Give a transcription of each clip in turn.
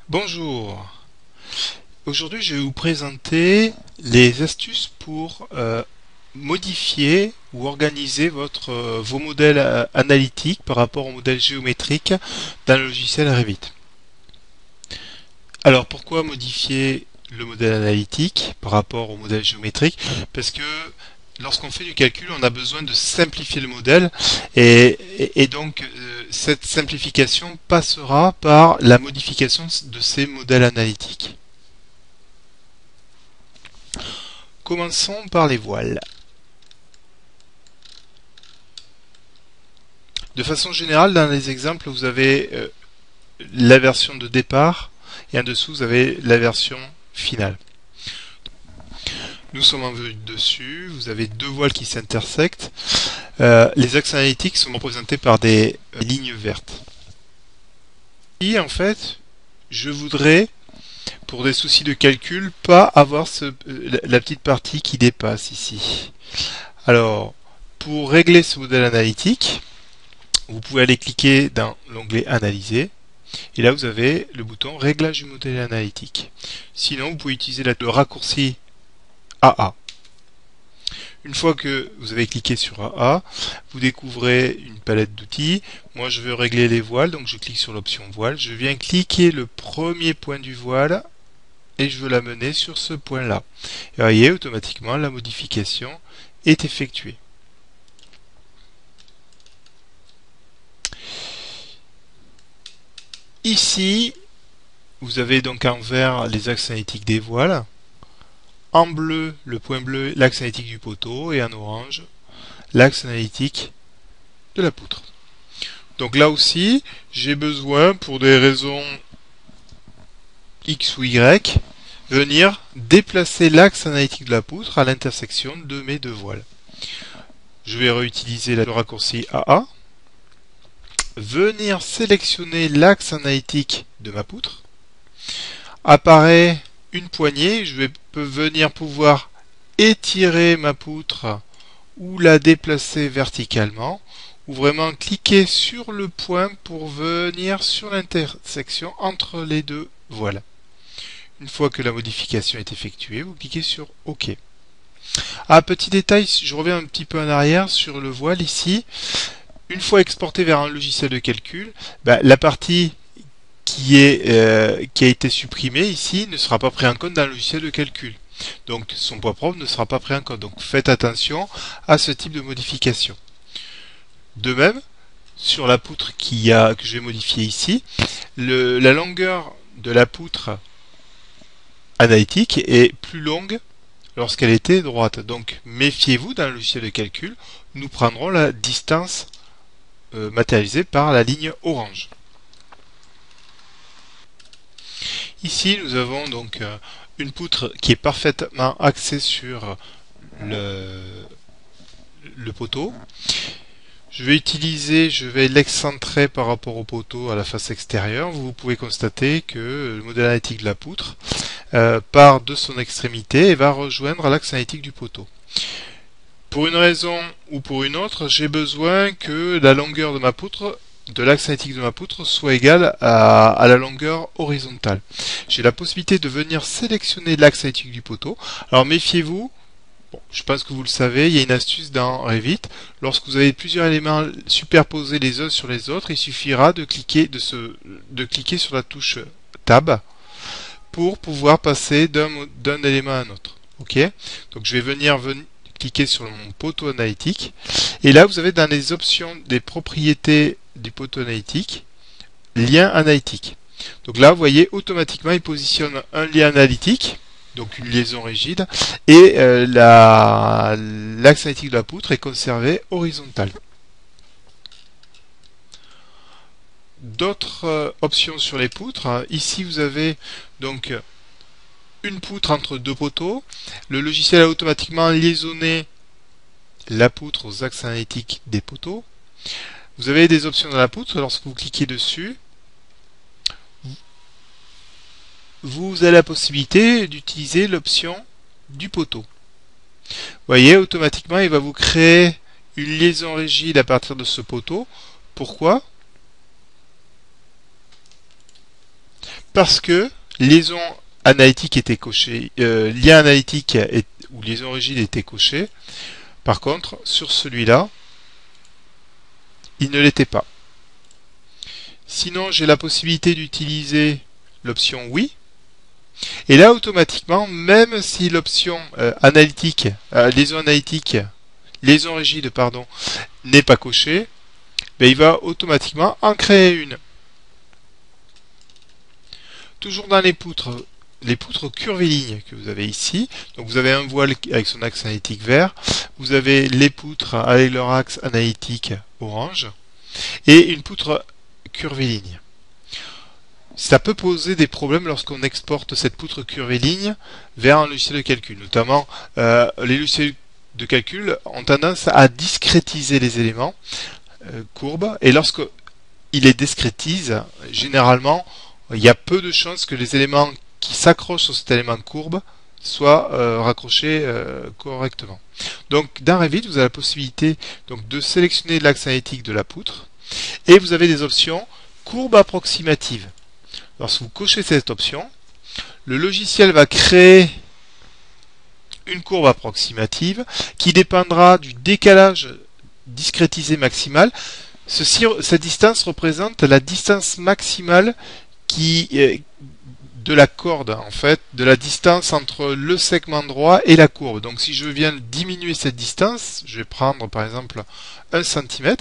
Bonjour, aujourd'hui je vais vous présenter les astuces pour modifier ou organiser vos modèles analytiques par rapport aux modèles géométriques dans le logiciel Revit. Alors pourquoi modifier le modèle analytique par rapport au modèle géométrique? Parce que lorsqu'on fait du calcul, on a besoin de simplifier le modèle et donc cette simplification passera par la modification de ces modèles analytiques. Commençons par les voiles. De façon générale, dans les exemples, vous avez la version de départ et en dessous, vous avez la version finale. Nous sommes en vue dessus, vous avez deux voiles qui s'intersectent. Les axes analytiques sont représentés par des lignes vertes. Et en fait, je voudrais, pour des soucis de calcul, pas avoir la petite partie qui dépasse ici. Alors, pour régler ce modèle analytique, vous pouvez aller cliquer dans l'onglet Analyser. Et là, vous avez le bouton Réglage du modèle analytique. Sinon, vous pouvez utiliser le raccourci AA. Une fois que vous avez cliqué sur AA, vous découvrez une palette d'outils. Moi, je veux régler les voiles, donc je clique sur l'option voile. Je viens cliquer le premier point du voile et je veux l'amener sur ce point-là. Et vous voyez, automatiquement, la modification est effectuée. Ici, vous avez donc en vert les axes analytiques des voiles, en bleu, le point bleu, l'axe analytique du poteau, et en orange, l'axe analytique de la poutre. Donc là aussi, j'ai besoin, pour des raisons X ou Y, venir déplacer l'axe analytique de la poutre à l'intersection de mes deux voiles. Je vais réutiliser le raccourci AA. Venir sélectionner l'axe analytique de ma poutre. Apparaît une poignée, je vais venir pouvoir étirer ma poutre ou la déplacer verticalement, ou vraiment cliquer sur le point pour venir sur l'intersection entre les deux voiles. Une fois que la modification est effectuée, vous cliquez sur OK. Petit détail, je reviens un petit peu en arrière sur le voile ici. Une fois exporté vers un logiciel de calcul, la partie qui a été supprimée ici ne sera pas prise en compte dans le logiciel de calcul. Donc son poids propre ne sera pas pris en compte. Donc faites attention à ce type de modification. De même, sur la poutre que je vais modifier ici, la longueur de la poutre analytique est plus longue lorsqu'elle était droite. Donc méfiez-vous, dans le logiciel de calcul, nous prendrons la distance matérialisé par la ligne orange. Ici, nous avons donc une poutre qui est parfaitement axée sur le poteau. Je vais l'excentrer par rapport au poteau à la face extérieure. Vous pouvez constater que le modèle analytique de la poutre part de son extrémité et va rejoindre l'axe analytique du poteau. Pour une raison ou pour une autre, j'ai besoin que la longueur de ma poutre, de l'axe analytique de ma poutre, soit égale à la longueur horizontale. J'ai la possibilité de venir sélectionner l'axe analytique du poteau. Alors méfiez-vous, je pense que vous le savez, il y a une astuce dans Revit. Lorsque vous avez plusieurs éléments superposés les uns sur les autres, il suffira de cliquer sur la touche Tab pour pouvoir passer d'un élément à un autre. Ok? Donc je vais venir cliquez sur mon poteau analytique et là vous avez dans les options des propriétés du poteau analytique lien analytique. Donc là vous voyez automatiquement il positionne un lien analytique, donc une liaison rigide, et l'axe analytique de la poutre est conservé horizontal. D'autres options sur les poutres, ici vous avez donc une poutre entre deux poteaux. Le logiciel a automatiquement liaisonné la poutre aux axes analytiques des poteaux. Vous avez des options dans la poutre. Lorsque vous cliquez dessus, vous avez la possibilité d'utiliser l'option du poteau. Vous voyez, automatiquement, il va vous créer une liaison rigide à partir de ce poteau. Pourquoi ? parce que liaison analytique était cochée, lien analytique ou liaison rigide était coché. Par contre, sur celui-là, il ne l'était pas. Sinon, j'ai la possibilité d'utiliser l'option oui. Et là, automatiquement, même si l'option analytique, liaison rigide, pardon, n'est pas cochée, ben, il va automatiquement en créer une. Toujours dans les poutres curvilignes que vous avez ici, donc vous avez un voile avec son axe analytique vert, vous avez les poutres avec leur axe analytique orange, et une poutre curviligne. Ça peut poser des problèmes lorsqu'on exporte cette poutre curviligne vers un logiciel de calcul. Notamment, les logiciels de calcul ont tendance à discrétiser les éléments courbes, et lorsqu'ils les discrétisent, généralement, il y a peu de chances que les éléments qui s'accrochent sur cet élément courbe soient raccrochés correctement. Donc, dans Revit, vous avez la possibilité donc, de sélectionner l'axe analytique de la poutre, et vous avez des options courbe approximative. Lorsque vous cochez cette option, le logiciel va créer une courbe approximative qui dépendra du décalage discrétisé maximal. Cette distance représente la distance maximale de la corde, en fait, de la distance entre le segment droit et la courbe. Donc si je viens diminuer cette distance, je vais prendre par exemple 1 cm.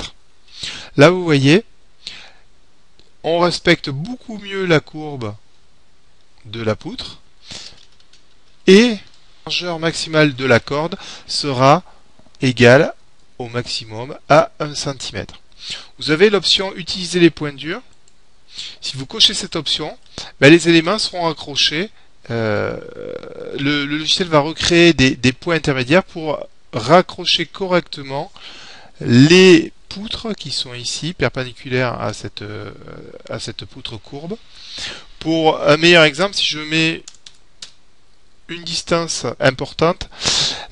Là vous voyez, on respecte beaucoup mieux la courbe de la poutre et la largeur maximale de la corde sera égale au maximum à 1 cm. Vous avez l'option utiliser les points durs. Si vous cochez cette option, ben les éléments seront accrochés. Le logiciel va recréer des points intermédiaires pour raccrocher correctement les poutres qui sont ici, perpendiculaires à cette poutre courbe. Pour un meilleur exemple, si je mets une distance importante,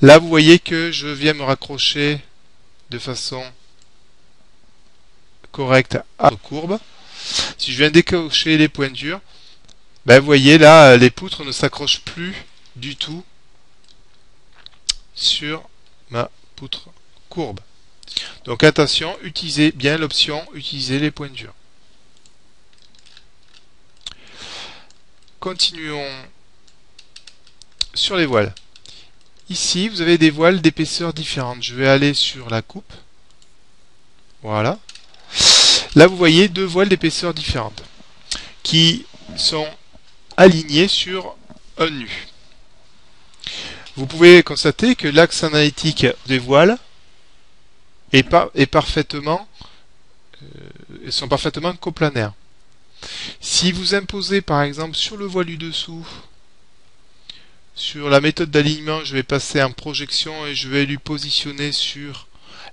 là vous voyez que je viens me raccrocher de façon correcte à la courbe. Si je viens décocher les points durs, ben vous voyez là, les poutres ne s'accrochent plus du tout sur ma poutre courbe. Donc attention, utilisez bien l'option utiliser les points durs. Continuons sur les voiles. Ici, vous avez des voiles d'épaisseur différente. Je vais aller sur la coupe. Voilà. Là, vous voyez deux voiles d'épaisseur différente qui sont alignés sur un nu. Vous pouvez constater que l'axe analytique des voiles sont parfaitement coplanaires. Si vous imposez par exemple sur le voile du dessous, sur la méthode d'alignement, je vais passer en projection et je vais lui positionner sur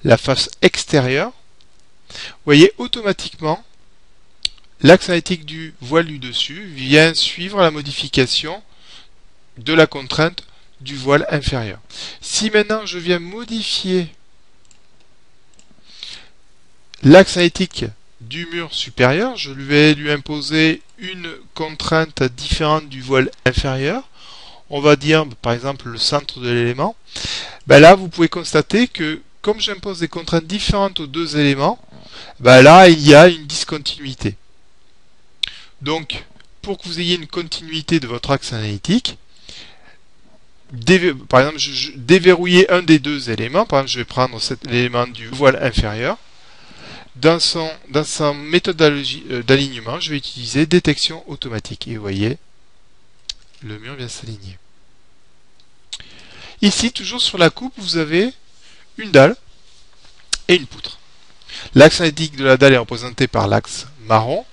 la face extérieure, vous voyez automatiquement l'axe analytique du voile du dessus vient suivre la modification de la contrainte du voile inférieur. Si maintenant je viens modifier l'axe analytique du mur supérieur, je vais lui imposer une contrainte différente du voile inférieur. On va dire par exemple le centre de l'élément. Ben là, vous pouvez constater que comme j'impose des contraintes différentes aux deux éléments, ben là, il y a une discontinuité. Donc, pour que vous ayez une continuité de votre axe analytique, par exemple, je déverrouiller un des deux éléments. Par exemple, je vais prendre l'élément du voile inférieur. Dans sa méthode d'alignement, je vais utiliser détection automatique. Et vous voyez, le mur vient s'aligner. Ici, toujours sur la coupe, vous avez une dalle et une poutre. L'axe analytique de la dalle est représenté par l'axe marron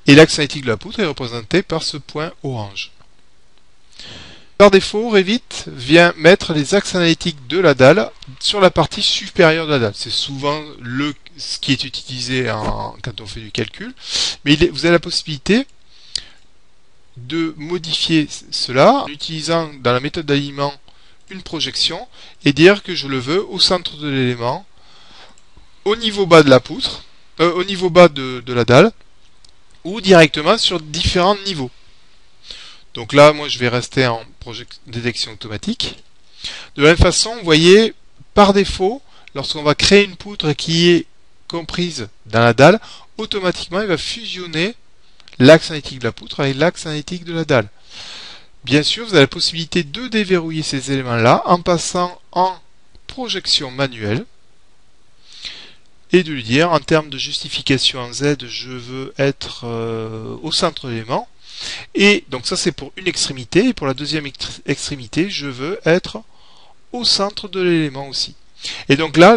et l'axe analytique de la poutre est représenté par ce point orange. Par défaut, Revit vient mettre les axes analytiques de la dalle sur la partie supérieure de la dalle. C'est souvent ce qui est utilisé quand on fait du calcul. Mais vous avez la possibilité de modifier cela en utilisant dans la méthode d'alignement une projection et dire que je le veux au centre de l'élément, au niveau bas de la poutre, au niveau bas de la dalle, ou directement sur différents niveaux. Donc là, moi, je vais rester en détection automatique. De la même façon, vous voyez, par défaut, lorsqu'on va créer une poutre qui est comprise dans la dalle, automatiquement, il va fusionner l'axe analytique de la poutre avec l'axe analytique de la dalle. Bien sûr, vous avez la possibilité de déverrouiller ces éléments-là en passant en projection manuelle et de lui dire, en termes de justification en Z, je veux être au centre de l'élément. Et donc ça, c'est pour une extrémité. Et pour la deuxième extrémité, je veux être au centre de l'élément aussi. Et donc là,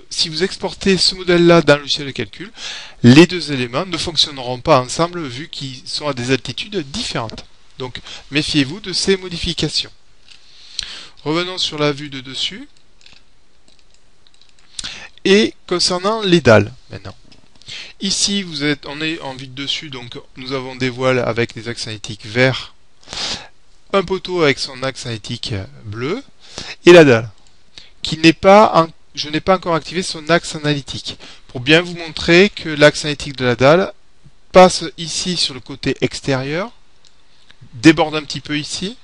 si vous exportez ce modèle-là dans le logiciel de calcul, les deux éléments ne fonctionneront pas ensemble vu qu'ils sont à des altitudes différentes. Donc méfiez-vous de ces modifications. Revenons sur la vue de dessus. Et concernant les dalles, maintenant. Ici, on est en vue de dessus, donc nous avons des voiles avec des axes analytiques verts, un poteau avec son axe analytique bleu, et la dalle, je n'ai pas encore activé son axe analytique, pour bien vous montrer que l'axe analytique de la dalle passe ici sur le côté extérieur, déborde un petit peu ici,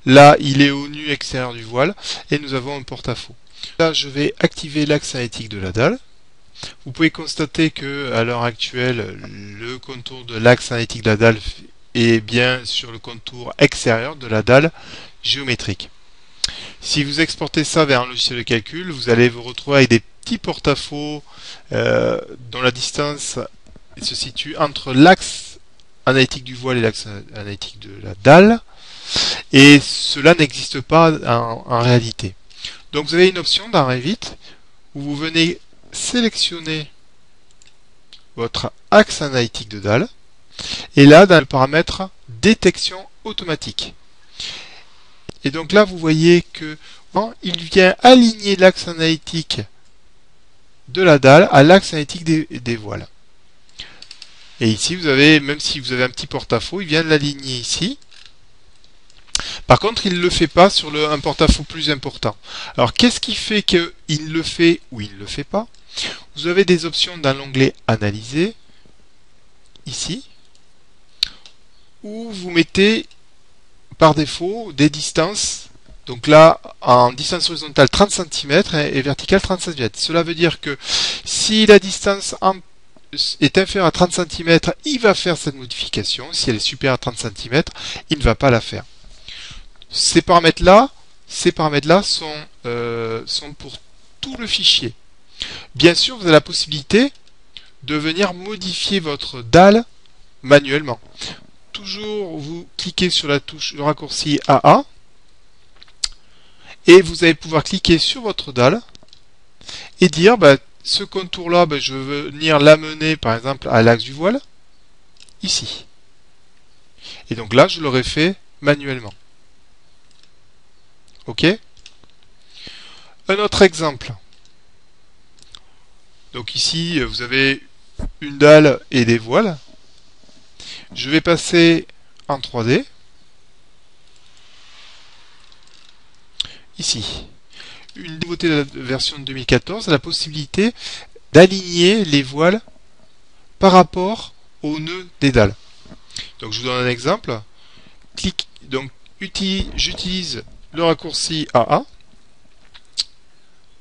là il est au nu extérieur du voile, et nous avons un porte-à-faux. Là, je vais activer l'axe analytique de la dalle. Vous pouvez constater que à l'heure actuelle, le contour de l'axe analytique de la dalle est bien sur le contour extérieur de la dalle géométrique. Si vous exportez ça vers un logiciel de calcul, vous allez vous retrouver avec des petits porte-à-faux dont la distance se situe entre l'axe analytique du voile et l'axe analytique de la dalle, et cela n'existe pas en réalité. Donc vous avez une option dans Revit où vous venez sélectionner votre axe analytique de dalle, et là dans le paramètre détection automatique. Et donc là vous voyez que il vient aligner l'axe analytique de la dalle à l'axe analytique des voiles. Et ici vous avez, même si vous avez un petit porte-à-faux, il vient de l'aligner ici. Par contre, il ne le fait pas sur un porte-à-faux plus important. Alors, qu'est-ce qui fait qu'il le fait ou il ne le fait pas? Vous avez des options dans l'onglet Analyser, ici, où vous mettez par défaut des distances. Donc là, en distance horizontale 30 cm et verticale 30 cm. Cela veut dire que si la distance est inférieure à 30 cm, il va faire cette modification. Si elle est supérieure à 30 cm, il ne va pas la faire. Ces paramètres-là sont pour tout le fichier. Bien sûr, vous avez la possibilité de venir modifier votre dalle manuellement. Toujours, vous cliquez sur la touche de raccourci AA et vous allez pouvoir cliquer sur votre dalle et dire ce contour-là, je veux venir l'amener par exemple à l'axe du voile, ici. Et donc là, je l'aurais fait manuellement. Ok? Un autre exemple. Donc ici, vous avez une dalle et des voiles. Je vais passer en 3D. Ici. Une nouveauté de la version de 2014, la possibilité d'aligner les voiles par rapport au nœud des dalles. Donc je vous donne un exemple. J'utilise le raccourci AA,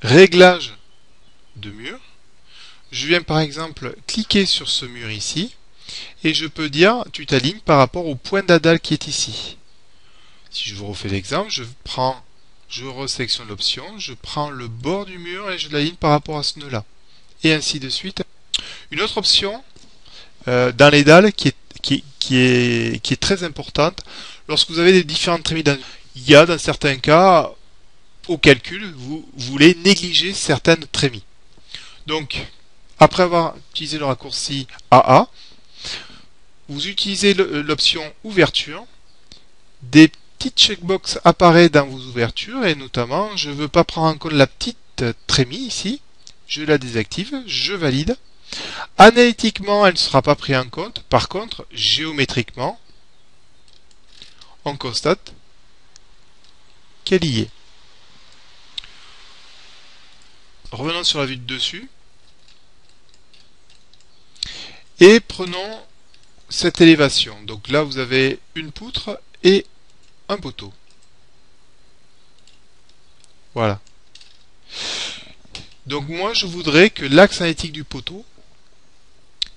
réglage de mur. Je viens par exemple cliquer sur ce mur ici et je peux dire tu t'alignes par rapport au point de la dalle qui est ici. Si je vous refais l'exemple, je resélectionne l'option, je prends le bord du mur et je l'aligne par rapport à ce nœud là. Et ainsi de suite. Une autre option dans les dalles qui est très importante, lorsque vous avez des différentes trémies, il y a dans certains cas, au calcul, vous voulez négliger certaines trémies. Donc, après avoir utilisé le raccourci AA, vous utilisez l'option ouverture. Des petites checkbox apparaissent dans vos ouvertures et notamment, je ne veux pas prendre en compte la petite trémie ici. Je la désactive, je valide. Analytiquement, elle ne sera pas prise en compte. Par contre, géométriquement, on constate qu'elle y est. Revenons sur la vue de dessus. Et prenons cette élévation. Donc là, vous avez une poutre et un poteau. Voilà. Donc moi, je voudrais que l'axe analytique du poteau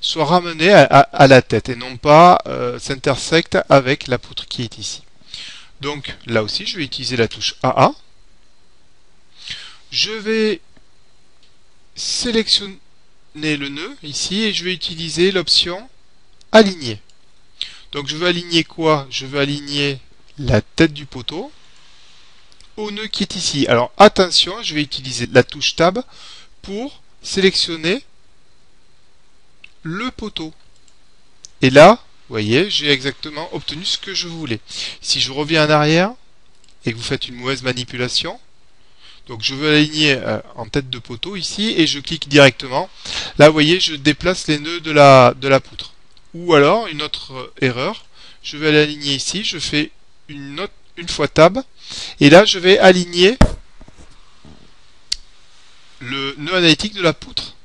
soit ramené à la tête et non pas s'intersecte avec la poutre qui est ici. Donc là aussi, je vais utiliser la touche AA. Je vais sélectionner le nœud ici et je vais utiliser l'option aligner. Donc je veux aligner quoi? Je veux aligner la tête du poteau au nœud qui est ici. Alors attention, je vais utiliser la touche Tab pour sélectionner le poteau. Et là, vous voyez, j'ai exactement obtenu ce que je voulais. Si je reviens en arrière et que vous faites une mauvaise manipulation, donc je veux aligner en tête de poteau ici et je clique directement. Là, vous voyez, je déplace les nœuds de la poutre. Ou alors, une autre erreur, je vais l'aligner ici, je fais une fois Tab et là, je vais aligner le nœud analytique de la poutre.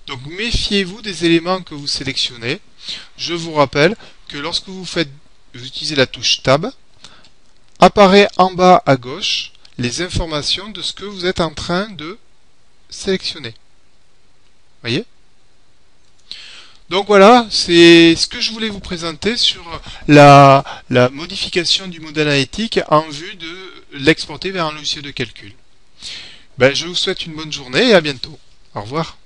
Donc méfiez-vous des éléments que vous sélectionnez. Je vous rappelle que lorsque vous utilisez la touche Tab, apparaît en bas à gauche les informations de ce que vous êtes en train de sélectionner. Voyez? Donc voilà, c'est ce que je voulais vous présenter sur la modification du modèle analytique en vue de l'exporter vers un logiciel de calcul. Je vous souhaite une bonne journée et à bientôt. Au revoir.